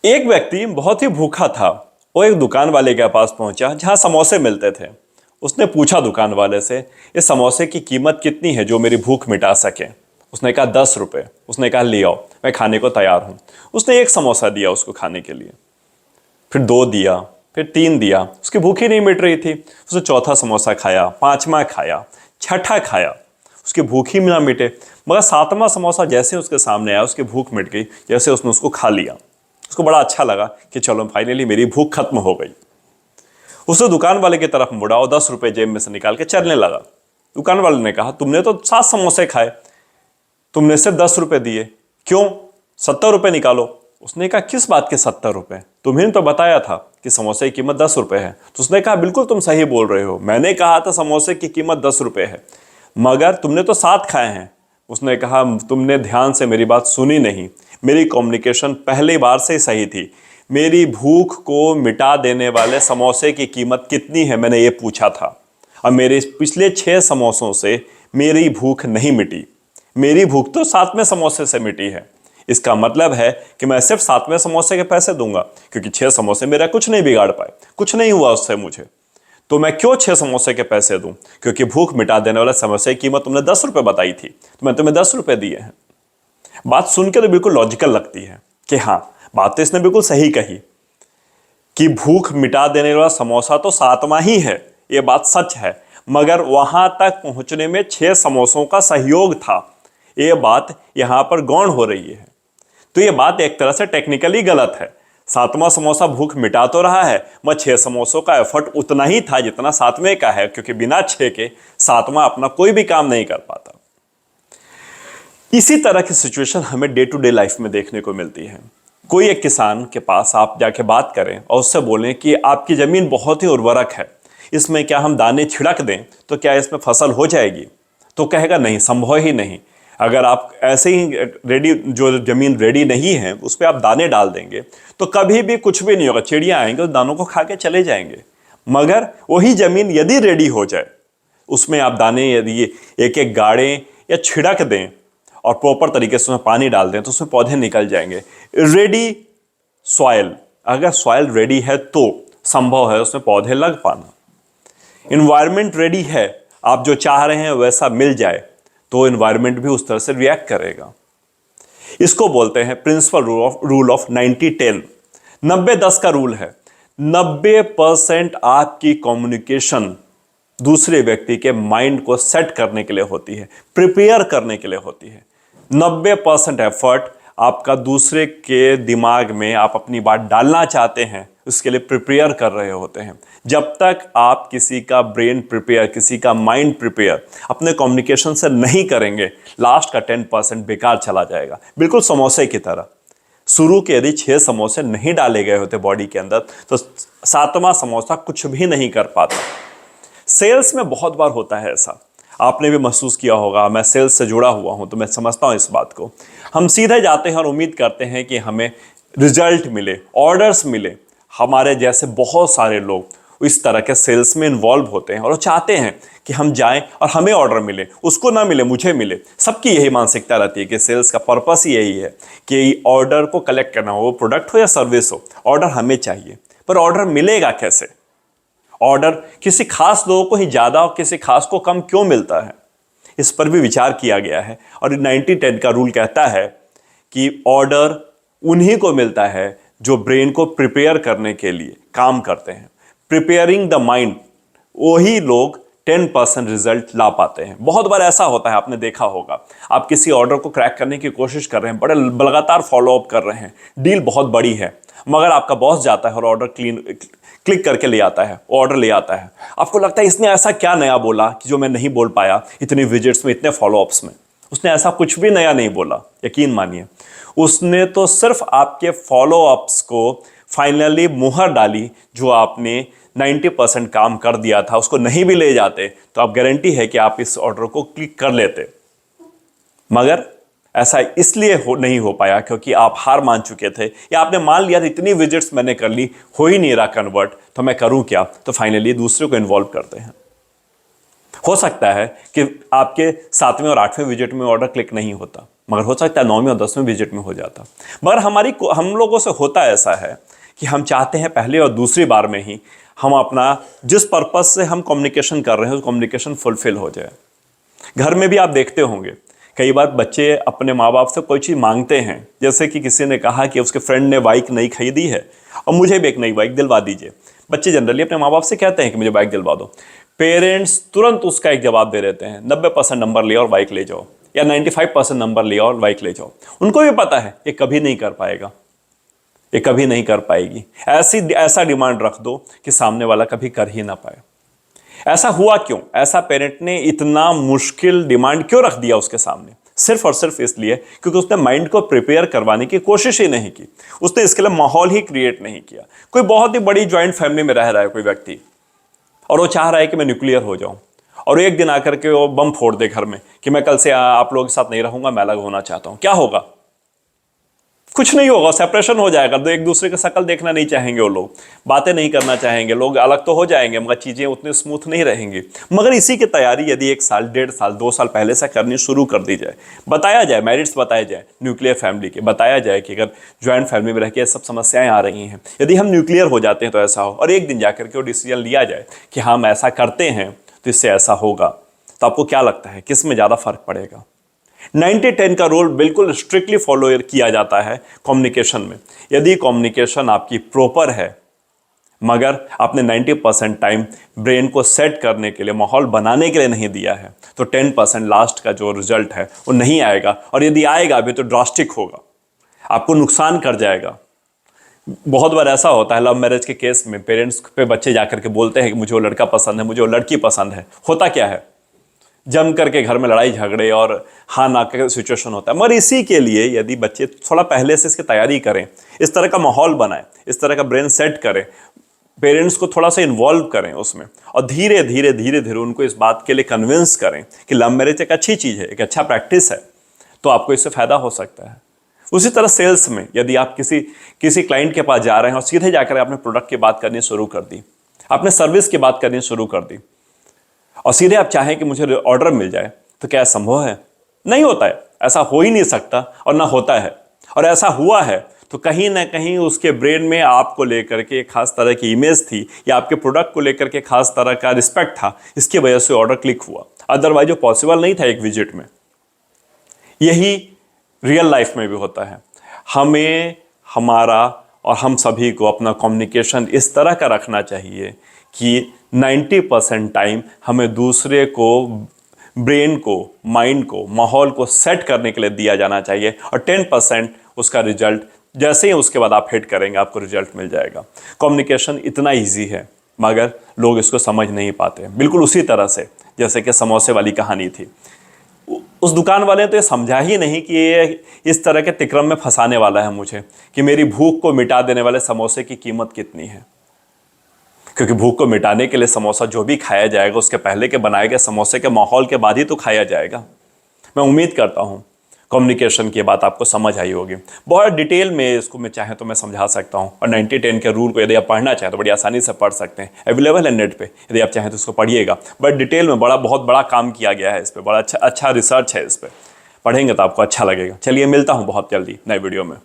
एक व्यक्ति बहुत ही भूखा था। वो एक दुकान वाले के पास पहुंचा जहां समोसे मिलते थे। उसने पूछा दुकान वाले से, ये समोसे की कीमत कितनी है जो मेरी भूख मिटा सके। उसने कहा 10 रुपये। उसने कहा ले आओ, मैं खाने को तैयार हूं। उसने एक समोसा दिया उसको खाने के लिए, फिर दो दिया, फिर तीन दिया। उसकी भूख ही नहीं मिट रही थी। उसने चौथा समोसा खाया, पांचवा खाया, छठा खाया, उसकी भूख ही ना मिटे। मगर सातवां समोसा जैसे उसके सामने आया उसकी भूख मिट गई, जैसे उसने उसको खा लिया। उसको बड़ा अच्छा लगा कि चलो फाइनली मेरी भूख खत्म हो गई। उसने दुकान वाले की तरफ मुड़ा और 10 रुपए जेब में से निकाल के चलने लगा। दुकान वाले ने कहा, तुमने तो 7 समोसे खाए, तुमने सिर्फ 10 रुपए दिए, क्यों? 70 रुपए निकालो। उसने कहा, किस बात के 70 रुपए? तुम्हें तो बताया था कि समोसे की कीमत 10 रुपए है। तो उसने कहा, बिल्कुल तुम सही बोल रहे हो, मैंने कहा था समोसे की कीमत 10 रुपए है, मगर तुमने तो 7 खाए हैं। उसने कहा, तुमने ध्यान से मेरी बात सुनी नहीं। मेरी कम्युनिकेशन पहली बार से ही सही थी। मेरी भूख को मिटा देने वाले समोसे की कीमत कितनी है मैंने ये पूछा था। अब मेरे पिछले 6 समोसों से मेरी भूख नहीं मिटी। मेरी भूख तो 7वें समोसे से मिटी है। इसका मतलब है कि मैं सिर्फ 7वें समोसे के पैसे दूंगा, क्योंकि 6 समोसे मेरा कुछ नहीं बिगाड़ पाए, कुछ नहीं हुआ उससे मुझे। तो मैं क्यों 6 समोसे के पैसे दूं? क्योंकि भूख मिटा देने वाले समोसे की कीमत तुमने 10 रुपए बताई थी, तो मैं तुम्हें 10 रुपए दिए हैं। बात सुन के तो बिल्कुल लॉजिकल लगती है कि हाँ, बात तो इसने बिल्कुल सही कही कि भूख मिटा देने वाला समोसा तो 7वां ही है, ये बात सच है, मगर वहां तक पहुंचने में 6 समोसों का सहयोग था। ये बात यहां पर गौण हो रही है। तो ये बात एक तरह से टेक्निकली गलत है। 7वां समोसा भूख मिटा तो रहा है, मगर 6 समोसों का एफर्ट उतना ही था जितना 7वें का है, क्योंकि बिना 6 के 7वां अपना कोई भी काम नहीं कर पाता। इसी तरह की सिचुएशन हमें डे टू डे लाइफ में देखने को मिलती है। कोई एक किसान के पास आप जाके बात करें और उससे बोलें कि आपकी जमीन बहुत ही उर्वरक है, इसमें क्या हम दाने छिड़क दें तो क्या इसमें फसल हो जाएगी? तो कहेगा नहीं, संभव ही नहीं। अगर आप ऐसे ही रेडी, जो जमीन रेडी नहीं है उस पर आप दाने डाल देंगे तो कभी भी कुछ भी नहीं होगा। चिड़िया आएंगे उस दानों को खा के चले जाएंगे। मगर वही जमीन यदि रेडी हो जाए, उसमें आप दाने यदि एक एक गाड़ें या छिड़क दें और प्रॉपर तरीके से उसमें पानी डाल दें तो उसमें पौधे निकल जाएंगे। रेडी सॉइल, अगर सॉइल रेडी है तो संभव है उसमें पौधे लग पाना। इन्वायरमेंट रेडी है, आप जो चाह रहे हैं वैसा मिल जाए तो इन्वायरमेंट भी उस तरह से रिएक्ट करेगा। इसको बोलते हैं प्रिंसिपल रूल ऑफ 90-10। 90-10 का रूल है। 90% आपकी कम्युनिकेशन दूसरे व्यक्ति के माइंड को सेट करने के लिए होती है, प्रिपेयर करने के लिए होती है। 90% एफर्ट आपका दूसरे के दिमाग में आप अपनी बात डालना चाहते हैं उसके लिए प्रिपेयर कर रहे होते हैं। जब तक आप किसी का ब्रेन प्रिपेयर, किसी का माइंड प्रिपेयर अपने कम्युनिकेशन से नहीं करेंगे, लास्ट का 10% बेकार चला जाएगा। बिल्कुल समोसे की तरह, शुरू के यदि 6 समोसे नहीं डाले गए होते बॉडी के अंदर तो 7वां समोसा कुछ भी नहीं कर पाता। सेल्स में बहुत बार होता है ऐसा, आपने भी महसूस किया होगा। मैं सेल्स से जुड़ा हुआ हूं तो मैं समझता हूं इस बात को। हम सीधे जाते हैं और उम्मीद करते हैं कि हमें रिजल्ट मिले, ऑर्डर्स मिले। हमारे जैसे बहुत सारे लोग इस तरह के सेल्स में इन्वॉल्व होते हैं और वो चाहते हैं कि हम जाएं और हमें ऑर्डर मिले, उसको ना मिले मुझे मिले। सबकी यही मानसिकता रहती है कि सेल्स का पर्पस ही यही है कि ऑर्डर को कलेक्ट करना हो, वो प्रोडक्ट हो या सर्विस हो, ऑर्डर हमें चाहिए। पर ऑर्डर मिलेगा कैसे? ऑर्डर किसी खास लोगों को ही ज्यादा और किसी खास को कम क्यों मिलता है, इस पर भी विचार किया गया है। और 90-10 का रूल कहता है कि ऑर्डर उन्हीं को मिलता है जो ब्रेन को प्रिपेयर करने के लिए काम करते हैं। प्रिपेयरिंग द माइंड, वही लोग 10% रिजल्ट ला पाते हैं। बहुत बार ऐसा होता है, आपने देखा होगा, आप किसी ऑर्डर को क्रैक करने की कोशिश कर रहे हैं, बड़े लगातार फॉलोअप कर रहे हैं, डील बहुत बड़ी है, मगर आपका बॉस जाता है और ऑर्डर क्लिक करके ले आता है, ऑर्डर ले आता है। आपको लगता है इसने ऐसा क्या नया बोला कि जो मैं नहीं बोल पाया इतनी विजिट्स में, इतने फॉलोअप्स में। उसने ऐसा कुछ भी नया नहीं बोला, यकीन मानिए। उसने तो सिर्फ आपके फॉलोअप्स को फाइनली मुहर डाली। जो आपने 90% काम कर दिया था उसको नहीं भी ले जाते तो आप गारंटी है कि आप इस ऑर्डर को क्लिक कर लेते, मगर ऐसा इसलिए नहीं हो पाया क्योंकि आप हार मान चुके थे, या आपने मान लिया था इतनी विजिट्स मैंने कर ली, हो ही नहीं रहा कन्वर्ट, तो मैं करूं क्या? तो फाइनली दूसरे को इन्वॉल्व करते हैं। हो सकता है कि आपके 7वें और 8वें विजिट में ऑर्डर क्लिक नहीं होता, मगर हो सकता है 9वें और 10वें विजिट में हो जाता। मगर हम लोगों से होता ऐसा है कि हम चाहते हैं पहले और दूसरी बार में ही हम अपना जिस पर्पस से हम कम्युनिकेशन कर रहे हैं उस कम्युनिकेशन फुलफिल हो जाए। घर में भी आप देखते होंगे कई बार बच्चे अपने माँ बाप से कोई चीज़ मांगते हैं, जैसे कि किसी ने कहा कि उसके फ्रेंड ने बाइक नई खरीदी है और मुझे भी एक नई बाइक दिलवा दीजिए। बच्चे जनरली अपने माँ बाप से कहते हैं कि मुझे बाइक दिलवा दो। पेरेंट्स तुरंत उसका एक जवाब दे देते हैं, 90% नंबर ले और बाइक ले जाओ, या 95% नंबर ले और बाइक ले जाओ। उनको भी पता है ये कभी नहीं कर पाएगा, ये कभी नहीं कर पाएगी। ऐसा डिमांड रख दो कि सामने वाला कभी कर ही ना पाए। ऐसा हुआ क्यों? ऐसा पेरेंट ने इतना मुश्किल डिमांड क्यों रख दिया उसके सामने? सिर्फ और सिर्फ इसलिए क्योंकि उसने माइंड को प्रिपेयर करवाने की कोशिश ही नहीं की, उसने इसके लिए माहौल ही क्रिएट नहीं किया। कोई बहुत ही बड़ी ज्वाइंट फैमिली में रह रहा है कोई व्यक्ति और वो चाह रहा है कि मैं न्यूक्लियर हो जाऊं, और एक दिन आकर के वो बम फोड़ दे घर में कि मैं कल से आप लोगों के साथ नहीं रहूंगा, मैं अलग होना चाहता हूं। क्या होगा? कुछ नहीं होगा, सेपरेशन हो जाएगा। तो एक दूसरे का शक्ल देखना नहीं चाहेंगे वो लोग, बातें नहीं करना चाहेंगे, लोग अलग तो हो जाएंगे मगर चीज़ें उतनी स्मूथ नहीं रहेंगी। मगर इसी की तैयारी यदि 1 साल, 1.5 साल, 2 साल पहले से करनी शुरू कर दी जाए, बताया जाए, मेरिट्स बताया जाए न्यूक्लियर फैमिली के, बताया जाए कि अगर ज्वाइंट फैमिली में रह के सब समस्याएं आ रही हैं, यदि हम न्यूक्लियर हो जाते हैं तो ऐसा हो, और एक दिन जाकर के वो डिसीजन लिया जाए कि हम ऐसा करते हैं तो इससे ऐसा होगा, तो आपको क्या लगता है किस में ज़्यादा फर्क पड़ेगा? 90-10 का रूल बिल्कुल स्ट्रिक्टली फॉलो किया जाता है कम्युनिकेशन में। यदि कम्युनिकेशन आपकी प्रॉपर है मगर आपने 90% टाइम ब्रेन को सेट करने के लिए, माहौल बनाने के लिए नहीं दिया है, तो 10% लास्ट का जो रिजल्ट है वो नहीं आएगा, और यदि आएगा भी तो ड्रास्टिक होगा, आपको नुकसान कर जाएगा। बहुत बार ऐसा होता है लव मैरिज के केस में, पेरेंट्स पे बच्चे जाकर के बोलते हैं कि मुझे वो लड़का पसंद है, मुझे वो लड़की पसंद है। होता क्या है? जम करके घर में लड़ाई झगड़े और हाँ ना का सिचुएशन होता है। मगर इसी के लिए यदि बच्चे थोड़ा पहले से इसकी तैयारी करें, इस तरह का माहौल बनाएं, इस तरह का ब्रेन सेट करें, पेरेंट्स को थोड़ा सा इन्वॉल्व करें उसमें, और धीरे धीरे उनको इस बात के लिए कन्विंस करें कि लव मैरिज एक अच्छी चीज़ है, एक अच्छा प्रैक्टिस है, तो आपको इससे फ़ायदा हो सकता है। उसी तरह सेल्स में यदि आप किसी क्लाइंट के पास जा रहे हैं और सीधे जाकर आपने प्रोडक्ट की बात करनी शुरू कर दी, आपने सर्विस की बात करनी शुरू कर दी, और सीधे आप चाहें कि मुझे ऑर्डर मिल जाए, तो क्या संभव है? नहीं होता है, ऐसा हो ही नहीं सकता और ना होता है। और ऐसा हुआ है तो कहीं ना कहीं उसके ब्रेन में आपको लेकर के एक खास तरह की इमेज थी, या आपके प्रोडक्ट को लेकर के खास तरह का रिस्पेक्ट था, इसकी वजह से ऑर्डर क्लिक हुआ। अदरवाइज वो पॉसिबल नहीं था एक विजिट में। यही रियल लाइफ में भी होता है। हमें, हमारा और हम सभी को अपना कम्युनिकेशन इस तरह का रखना चाहिए कि 90% टाइम हमें दूसरे को, ब्रेन को, माइंड को, माहौल को सेट करने के लिए दिया जाना चाहिए, और 10% उसका रिजल्ट जैसे ही उसके बाद आप हिट करेंगे आपको रिजल्ट मिल जाएगा। कम्युनिकेशन इतना इजी है मगर लोग इसको समझ नहीं पाते। बिल्कुल उसी तरह से जैसे कि समोसे वाली कहानी थी, उस दुकान वाले ने तो ये समझा ही नहीं कि ये इस तरह के तिक्रम में फंसाने वाला है मुझे, कि मेरी भूख को मिटा देने वाले समोसे की कीमत कितनी है। क्योंकि भूख को मिटाने के लिए समोसा जो भी खाया जाएगा उसके पहले के बनाए गए समोसे के माहौल के बाद ही तो खाया जाएगा। मैं उम्मीद करता हूँ कम्युनिकेशन की बात आपको समझ आई होगी। बहुत डिटेल में इसको मैं चाहे तो मैं समझा सकता हूँ, और 90-10 के रूल को यदि आप पढ़ना चाहें तो बड़ी आसानी से पढ़ सकते हैं, अवेलेबल है नेट पे, यदि आप चाहें तो इसको पढ़िएगा। बट डिटेल में बहुत बड़ा काम किया गया है इस पर, बड़ा अच्छा रिसर्च है इस पर, पढ़ेंगे तो आपको अच्छा लगेगा। चलिए मिलता हूँ बहुत जल्दी नए वीडियो में।